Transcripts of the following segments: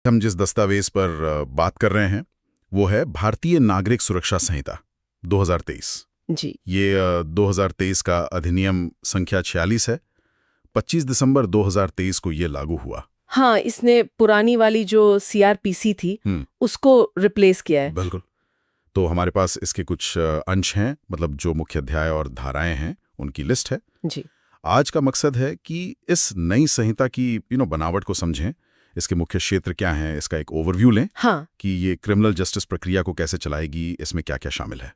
हम जिस दस्तावेज पर बात कर रहे हैं वो है भारतीय नागरिक सुरक्षा संहिता 2023। जी। ये 2023 का अधिनियम संख्या 46 है। 25 दिसंबर 2023 को ये लागू हुआ। हाँ, इसने पुरानी वाली जो सीआरपीसी थी उसको रिप्लेस किया है। बिल्कुल। तो हमारे पास इसके कुछ अंश हैं, मतलब जो मुख्य अध्याय और धाराएं हैं उनकी लिस्ट है। जी। आज का मकसद है कि इस नई संहिता की बनावट को समझें, इसके मुख्य क्षेत्र क्या हैं, इसका एक ओवरव्यू लें। हाँ। कि ये क्रिमिनल जस्टिस प्रक्रिया को कैसे चलाएगी, इसमें क्या क्या शामिल है।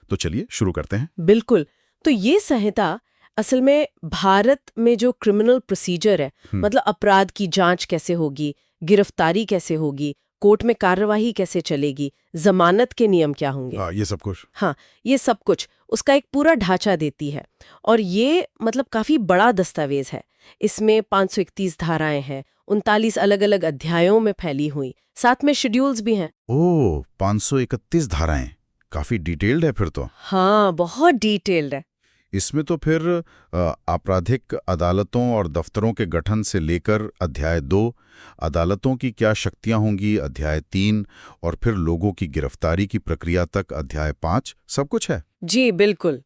तो चलिए शुरू करते हैं। बिल्कुल। तो ये संहिता असल में भारत में जो क्रिमिनल प्रोसीजर है, मतलब अपराध की जांच कैसे होगी, गिरफ्तारी कैसे होगी, कोर्ट में कार्यवाही कैसे चलेगी, जमानत के नियम क्या होंगे, ये सब कुछ। हाँ, ये सब कुछ उसका एक पूरा ढांचा देती है। और ये मतलब काफी बड़ा दस्तावेज है। इसमें 531 धाराएं हैं, 39 अलग अलग अध्यायों में फैली हुई, साथ में शेड्यूल्स भी हैं। ओह, 531 धाराएं, काफी डिटेल्ड है फिर तो। हाँ, बहुत डिटेल्ड है। इसमें तो फिर आपराधिक अदालतों और दफ्तरों के गठन से लेकर अध्याय 2, अदालतों की क्या शक्तियां होंगी अध्याय 3, और फिर लोगों की गिरफ्तारी की प्रक्रिया तक अध्याय 5, सब कुछ है। जी बिल्कुल।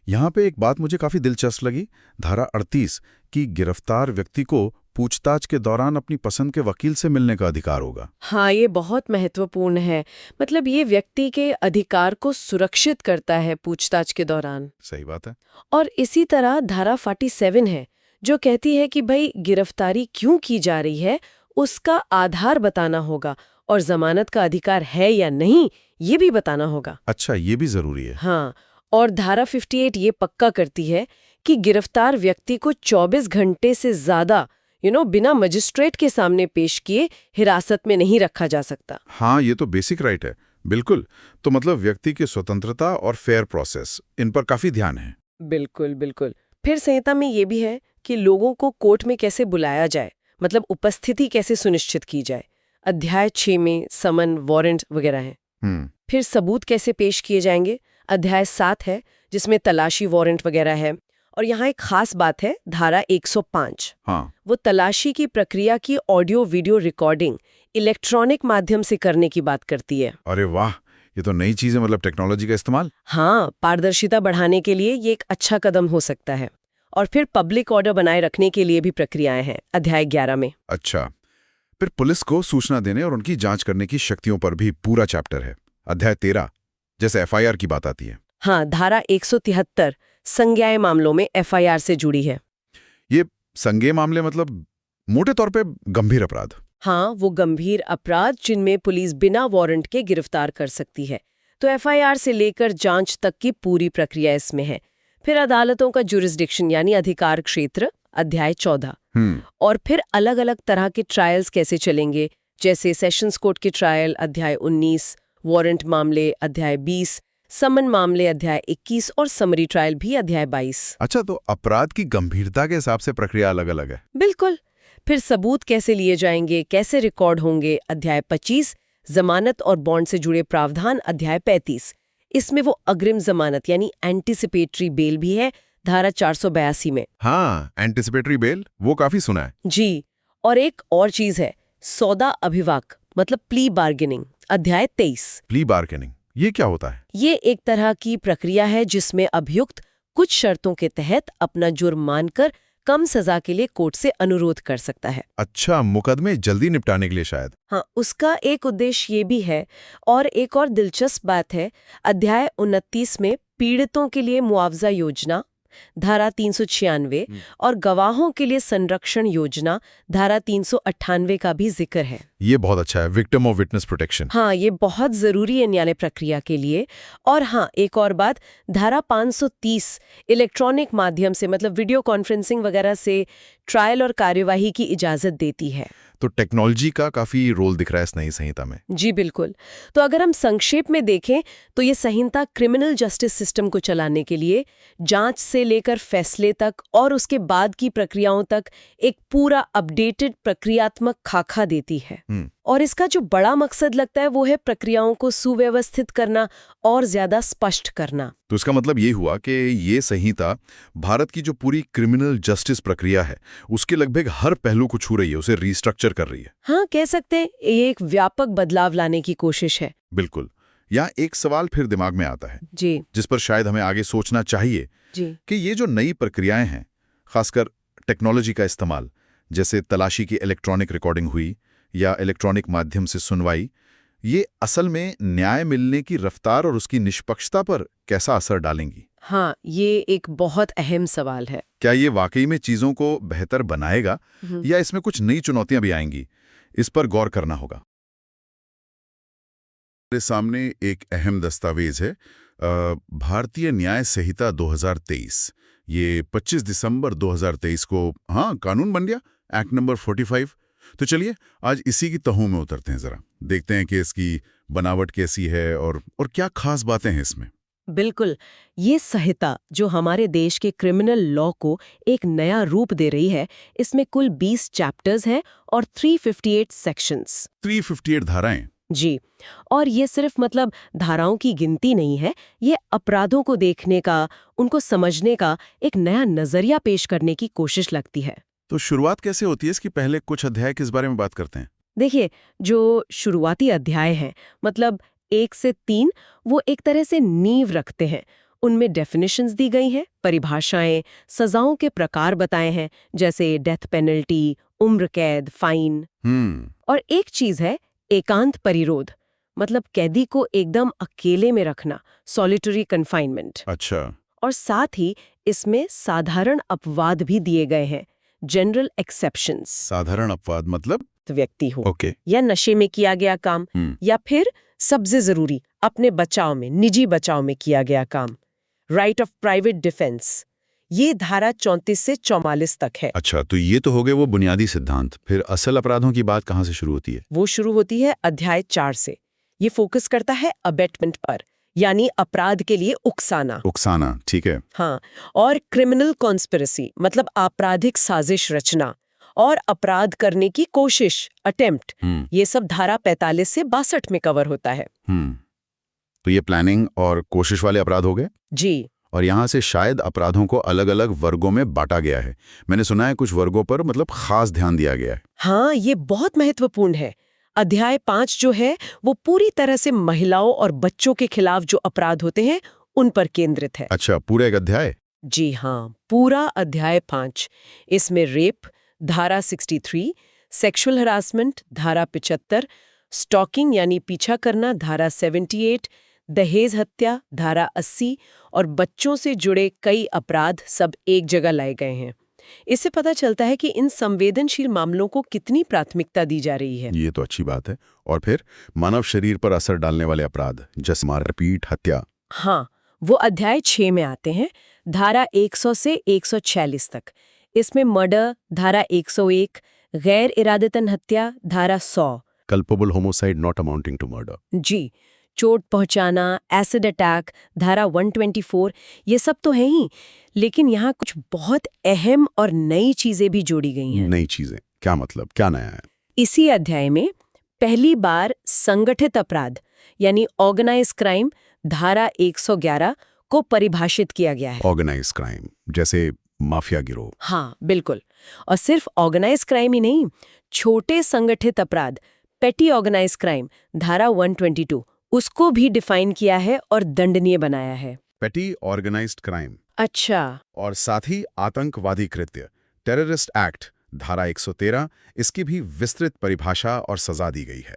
यहाँ पे एक बात मुझे काफी दिलचस्प लगी, धारा 38 की गिरफ्तार व्यक्ति को पूछताछ के दौरान अपनी पसंद के वकील से मिलने का अधिकार होगा। हाँ, ये बहुत महत्वपूर्ण है। मतलब ये व्यक्ति के अधिकार को सुरक्षित करता है पूछताछ के दौरान। सही बात है। और इसी तरह धारा 47 है जो कहती है कि भाई गिरफ्तारी क्यों की जा रही है उसका आधार बताना होगा, और जमानत का अधिकार है या नहीं ये भी बताना होगा। अच्छा, ये भी जरूरी है। हाँ, और धारा 58 ये पक्का करती है कि गिरफ्तार व्यक्ति को 24 घंटे से ज्यादा बिना मजिस्ट्रेट के सामने पेश किए हिरासत में नहीं रखा जा सकता। हाँ, ये तो बेसिक राइट है। बिल्कुल। तो मतलब व्यक्ति की स्वतंत्रता और फेयर प्रोसेस, इन पर काफी ध्यान है। बिल्कुल बिल्कुल। फिर संहिता में ये भी है कि लोगों को कोर्ट में कैसे बुलाया जाए, मतलब उपस्थिति कैसे सुनिश्चित की जाए। अध्याय 6 में समन, वारंट वगैरह है। फिर सबूत कैसे पेश किए जाएंगे, अध्याय 7 है जिसमें तलाशी वारंट वगैरह है। और यहाँ एक खास बात है, धारा 105। हाँ। वो तलाशी की प्रक्रिया की ऑडियो वीडियो रिकॉर्डिंग इलेक्ट्रॉनिक माध्यम से करने की बात करती है। अरे वाह, ये तो नई चीज है, मतलब टेक्नोलॉजी का इस्तेमाल। हाँ, पारदर्शिता बढ़ाने के लिए ये एक अच्छा कदम हो सकता है। और फिर पब्लिक ऑर्डर बनाए रखने के लिए भी प्रक्रियाएं हैं अध्याय 11 में। अच्छा, फिर पुलिस को सूचना देने और उनकी जांच करने की शक्तियों पर भी पूरा चैप्टर है अध्याय 13, जैसे एफआईआर की बात आती है। हाँ, धारा 173 संज्ञेय मामलों में एफआईआर से जुड़ी है। ये संज्ञेय मामले मतलब मोटे तौर पे गंभीर अपराध। हाँ, वो गंभीर अपराध जिनमें पुलिस बिना वारंट के गिरफ्तार कर सकती है। तो एफआईआर से लेकर जांच तक की पूरी प्रक्रिया इसमें है। फिर अदालतों का जुरिस्डिक्शन यानी अधिकार क्षेत्र अध्याय 14। और फिर अलग अलग तरह के ट्रायल्स कैसे चलेंगे, जैसे सेशंस कोर्ट के ट्रायल अध्याय 19, वारंट मामले अध्याय 20, समन मामले अध्याय 21 और समरी ट्रायल भी अध्याय 22। अच्छा, तो अपराध की गंभीरता के हिसाब से प्रक्रिया अलग अलग है। बिल्कुल। फिर सबूत कैसे लिए जाएंगे, कैसे रिकॉर्ड होंगे अध्याय 25, जमानत और बॉन्ड से जुड़े प्रावधान अध्याय 35। इसमें वो अग्रिम जमानत यानी एंटीसिपेटरी बेल भी है धारा 482 में। हाँ, एंटीसिपेटरी बेल, वो काफी सुना है। जी। और एक और चीज है, सौदा अभिवाक मतलब प्ली बार्गेनिंग अध्याय 23। प्ली बार्गेनिंग, ये क्या होता है? ये एक तरह की प्रक्रिया है जिसमें अभियुक्त कुछ शर्तों के तहत अपना जुर्म मानकर कम सजा के लिए कोर्ट से अनुरोध कर सकता है। अच्छा, मुकदमे जल्दी निपटाने के लिए शायद। हाँ, उसका एक उद्देश्य ये भी है। और एक और दिलचस्प बात है, अध्याय 29 में पीड़ितों के लिए मुआवजा योजना धारा 396 और गवाहों के लिए संरक्षण योजना धारा 398 का भी जिक्र है। ये बहुत अच्छा है, विक्टिम ऑफ विटनेस प्रोटेक्शन। हाँ, ये बहुत जरूरी है न्याय प्रक्रिया के लिए। और हाँ, एक और बात, धारा 530 इलेक्ट्रॉनिक माध्यम से मतलब वीडियो कॉन्फ्रेंसिंग वगैरह से ट्रायल और कार्यवाही की इजाजत देती है। तो टेक्नोलॉजी का काफी रोल दिख रहा है इस नई संहिता में। जी बिल्कुल। तो अगर हम संक्षेप में देखें तो ये संहिता क्रिमिनल जस्टिस सिस्टम को चलाने के लिए जांच से लेकर फैसले तक और उसके बाद की प्रक्रियाओं तक एक पूरा अपडेटेड प्रक्रियात्मक खाका देती है। और इसका जो बड़ा मकसद लगता है वो है प्रक्रियाओं को सुव्यवस्थित करना और ज्यादा स्पष्ट करना। तो इसका मतलब ये हुआ कि ये संहिता भारत की जो पूरी क्रिमिनल जस्टिस प्रक्रिया है उसके लगभग हर पहलू को छू रही है, उसे रिस्ट्रक्चर कर रही है। हाँ, कह सकते हैं ये एक व्यापक बदलाव लाने की कोशिश है। बिल्कुल। यहाँ एक सवाल फिर दिमाग में आता है जी, जिस पर शायद हमें आगे सोचना चाहिए जी। कि ये जो नई प्रक्रियाएं हैं, खासकर टेक्नोलॉजी का इस्तेमाल, जैसे तलाशी की इलेक्ट्रॉनिक रिकॉर्डिंग हुई या इलेक्ट्रॉनिक माध्यम से सुनवाई, ये असल में न्याय मिलने की रफ्तार और उसकी निष्पक्षता पर कैसा असर डालेंगी? हाँ, ये एक बहुत अहम सवाल है। क्या ये वाकई में चीजों को बेहतर बनाएगा या इसमें कुछ नई चुनौतियां भी आएंगी? इस पर गौर करना होगा। मेरे सामने एक अहम दस्तावेज है, भारतीय न्याय संहिता 2023। ये 25 दिसंबर 2023 को कानून बन गया, एक्ट नंबर 45। तो चलिए आज इसी की तहों में उतरते हैं, जरा देखते हैं कि इसकी बनावट कैसी है और क्या खास बातें हैं इसमें। बिल्कुल, ये संहिता जो हमारे देश के क्रिमिनल लॉ को एक नया रूप दे रही है, इसमें कुल 20 चैप्टर्स हैं और 358 सेक्शंस। 358 धाराएं। जी, और ये सिर्फ मतलब धाराओं की गिनती नहीं है, ये अपराधों को देखने का, उनको समझने का एक नया नजरिया पेश करने की कोशिश लगती है। तो शुरुआत कैसे होती है इसकी? पहले कुछ अध्याय किस बारे में बात करते हैं? देखिए, जो शुरुआती अध्याय हैं, मतलब 1 से 3, वो एक तरह से नींव रखते हैं। उनमें डेफिनेशंस दी गई हैं, परिभाषाएं, सजाओं के प्रकार बताए हैं, जैसे डेथ पेनल्टी, उम्र कैद, फाइन। और एक चीज है एकांत परिरोध, मतलब कैदी को एकदम अकेले में रखना, सॉलिटरी कन्फाइनमेंट। अच्छा। और साथ ही इसमें साधारण अपवाद भी दिए गए हैं, जनरल एक्सेप्शंस। साधारण अपवाद मतलब? व्यक्ति हो ओके। या नशे में किया गया काम, या फिर सबसे जरूरी अपने बचाव में, निजी बचाव में किया गया काम, राइट ऑफ प्राइवेट डिफेंस। ये धारा 34 से 44 तक है। अच्छा, तो ये तो हो गए वो बुनियादी सिद्धांत। फिर असल अपराधों की बात कहाँ से शुरू होती है? वो शुरू होती है अध्याय 4 से। ये फोकस करता है अबेटमेंट पर, यानी अपराध के लिए उकसाना। उकसाना, ठीक है। हाँ, और क्रिमिनल कॉन्स्पिरेसी, मतलब आपराधिक साजिश रचना और अपराध करने की कोशिश, अटेम्प्ट। ये सब धारा 45 से 62 में कवर होता है। तो ये प्लानिंग और कोशिश वाले अपराध हो गए। जी। और यहाँ से शायद अपराधों को अलग अलग वर्गों में बांटा गया है। मैंने सुना है कुछ वर्गों पर मतलब खास ध्यान दिया गया है। हाँ, ये बहुत महत्वपूर्ण है। अध्याय 5 जो है वो पूरी तरह से महिलाओं और बच्चों के खिलाफ जो अपराध होते हैं उन पर केंद्रित है। अच्छा, पूरा एक अध्याय? जी हाँ, पूरा अध्याय 5। इसमें रेप धारा 63, सेक्सुअल हरासमेंट धारा 75, स्टॉकिंग यानी पीछा करना धारा 78, दहेज हत्या धारा 80 और बच्चों से जुड़े कई अपराध सब एक जगह लाए गए हैं। इससे पता चलता है कि इन संवेदनशील मामलों को कितनी प्राथमिकता दी जा रही है। ये तो अच्छी बात है। और फिर मानव शरीर पर असर डालने वाले अपराध जैसे मारपीट, हत्या। हाँ, वो अध्याय 6 में आते हैं, धारा 100 से 146 तक। इसमें मर्डर धारा 101, गैर इरादतन हत्या धारा 100, culpable homicide not amounting to murder. जी, चोट पहुंचाना, एसिड अटैक धारा 124, ये सब तो है ही, लेकिन यहाँ कुछ बहुत अहम और नई चीजें भी जोड़ी गई हैं। नई चीजें क्या मतलब, क्या नया है? इसी अध्याय में पहली बार संगठित अपराध यानी ऑर्गेनाइज क्राइम धारा 111 को परिभाषित किया गया है। ऑर्गेनाइज क्राइम जैसे माफिया गिरोह। हाँ, बिल्कुल। और सिर्फ ऑर्गेनाइज क्राइम ही नहीं, छोटे संगठित अपराध, पेटी ऑर्गेनाइज क्राइम धारा 122, उसको भी डिफाइन किया है और दंडनीय बनाया है। पेटी ऑर्गेनाइज्ड क्राइम। अच्छा। और साथ ही आतंकवादी कृत्य, टेररिस्ट एक्ट धारा 113, इसकी भी विस्तृत परिभाषा और सजा दी गई है।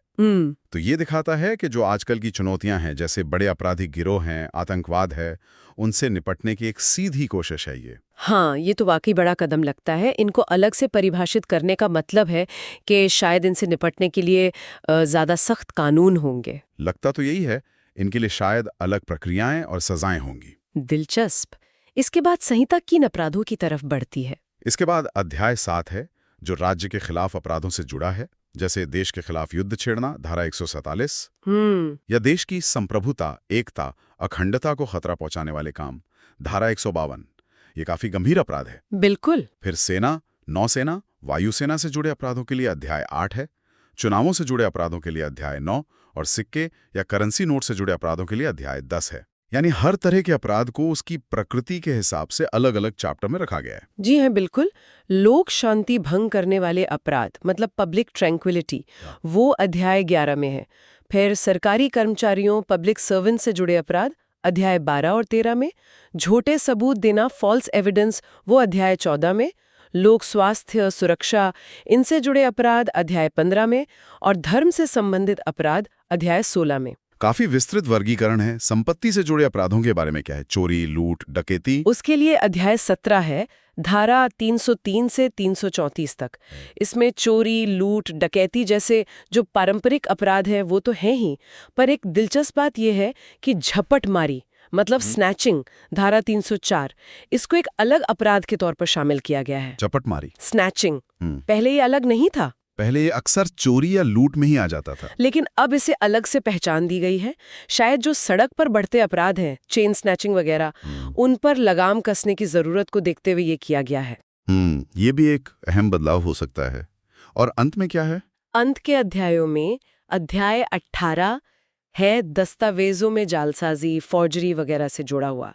तो ये दिखाता है कि जो आजकल की चुनौतियां हैं, जैसे बड़े आपराधिक गिरोह हैं, आतंकवाद है, उनसे निपटने की एक सीधी कोशिश है ये। हाँ, ये तो वाकई बड़ा कदम लगता है। इनको अलग से परिभाषित करने का मतलब है कि शायद इनसे निपटने के लिए ज्यादा सख्त कानून होंगे। लगता तो यही है, इनके लिए शायद अलग प्रक्रियाएं और सजाएं होंगी। दिलचस्प। इसके बाद संहिता किन अपराधों की तरफ बढ़ती है? इसके बाद अध्याय 7 है, जो राज्य के खिलाफ अपराधों से जुड़ा है, जैसे देश के खिलाफ युद्ध छेड़ना धारा 147, या देश की संप्रभुता, एकता, अखंडता को खतरा पहुंचाने वाले काम धारा 152, ये काफी गंभीर अपराध है। बिल्कुल। फिर सेना, नौसेना, वायुसेना से जुड़े अपराधों के लिए अध्याय 8 है, चुनावों से जुड़े अपराधों के लिए अध्याय 9 और सिक्के या करेंसी नोट से जुड़े अपराधों के लिए अध्याय 10 है। यानी हर तरह के अपराध को उसकी प्रकृति के हिसाब से अलग अलग चैप्टर में रखा गया है। जी हाँ, बिल्कुल। लोक शांति भंग करने वाले अपराध मतलब पब्लिक ट्रैंक्विलिटी, वो अध्याय 11 में है। फिर सरकारी कर्मचारियों, पब्लिक सर्वेंट से जुड़े अपराध अध्याय 12 और 13 में, झूठे सबूत देना फॉल्स एविडेंस वो अध्याय 14 में, लोक स्वास्थ्य सुरक्षा इनसे जुड़े अपराध अध्याय 15 में और धर्म से संबंधित अपराध अध्याय 16 में। काफी विस्तृत वर्गीकरण है। संपत्ति से जुड़े अपराधों के बारे में क्या है? चोरी, लूट, डकैती, उसके लिए अध्याय 17 है, धारा 303 से 334 तक। इसमें चोरी, लूट, डकैती जैसे जो पारंपरिक अपराध है वो तो है ही, पर एक दिलचस्प बात यह है कि झपटमारी मतलब स्नैचिंग, धारा 304, इसको एक अलग अपराध के तौर पर शामिल किया गया है। झपटमारी, स्नैचिंग पहले ये अलग नहीं था। पहले ये अक्सर चोरी या लूट में ही आ जाता था, लेकिन अब इसे अलग से पहचान दी गई है। शायद जो सड़क पर बढ़ते अपराध हैं, चेन स्नैचिंग वगैरह, उन पर लगाम कसने की जरूरत को देखते हुए ये किया गया है। ये भी एक अहम बदलाव हो सकता है। और अंत में क्या है? अंत के अध्यायों में अध्याय 18 है दस्तावेजों में जालसाजी, फॉर्जरी वगैरह से जुड़ा हुआ।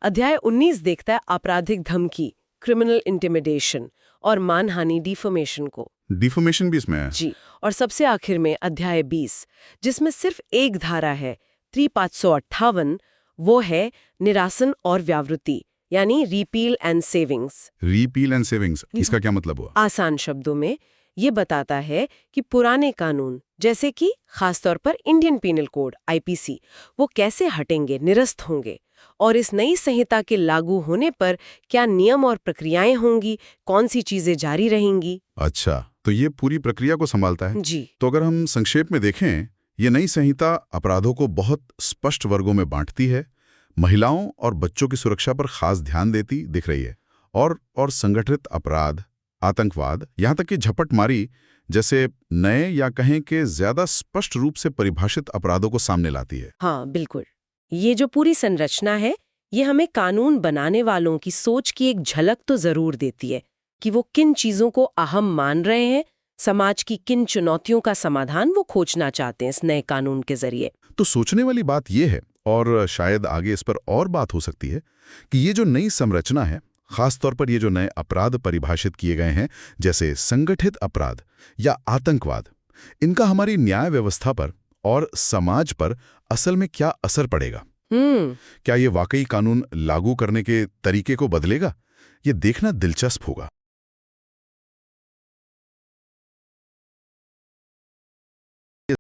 अध्याय 19 देखता है आपराधिक धमकी, क्रिमिनल इंटिमिडेशन और मानहानि, डिफेमेशन को। डिफेमेशन भी इसमें है? जी। और सबसे आखिर में अध्याय 20, जिसमें सिर्फ एक धारा है, 3558, वो है निरासन और व्यावृत्ति, यानी repeal and savings. Repeal and savings, इसका क्या मतलब हुआ? आसान शब्दों में ये बताता है कि पुराने कानून जैसे कि खासतौर पर इंडियन पीनल कोड आईपीसी, वो कैसे हटेंगे, निरस्त होंगे, और इस नई संहिता के लागू होने पर क्या नियम और प्रक्रियाएं होंगी, कौन सी चीजें जारी रहेंगी। अच्छा, तो ये पूरी प्रक्रिया को संभालता है। जी। तो अगर हम संक्षेप में देखें, ये नई संहिता अपराधों को बहुत स्पष्ट वर्गों में बांटती है, महिलाओं और बच्चों की सुरक्षा पर खास ध्यान देती दिख रही है, और संगठित अपराध, आतंकवाद, यहाँ तक कि झपटमारी जैसे नए या कहें कि ज्यादा स्पष्ट रूप से परिभाषित अपराधों को सामने लाती है। हाँ, बिल्कुल। ये जो पूरी संरचना है, ये हमें कानून बनाने वालों की सोच की एक झलक तो जरूर देती है कि वो किन चीजों को अहम मान रहे हैं, समाज की किन चुनौतियों का समाधान वो खोजना चाहते हैं इस नए कानून के जरिए। तो सोचने वाली बात यह है, और शायद आगे इस पर और बात हो सकती है, कि ये जो नई संरचना है, खासतौर पर ये जो नए अपराध परिभाषित किए गए हैं, जैसे संगठित अपराध या आतंकवाद, इनका हमारी न्याय व्यवस्था पर और समाज पर असल में क्या असर पड़ेगा? क्या ये वाकई कानून लागू करने के तरीके को बदलेगा? ये देखना दिलचस्प होगा।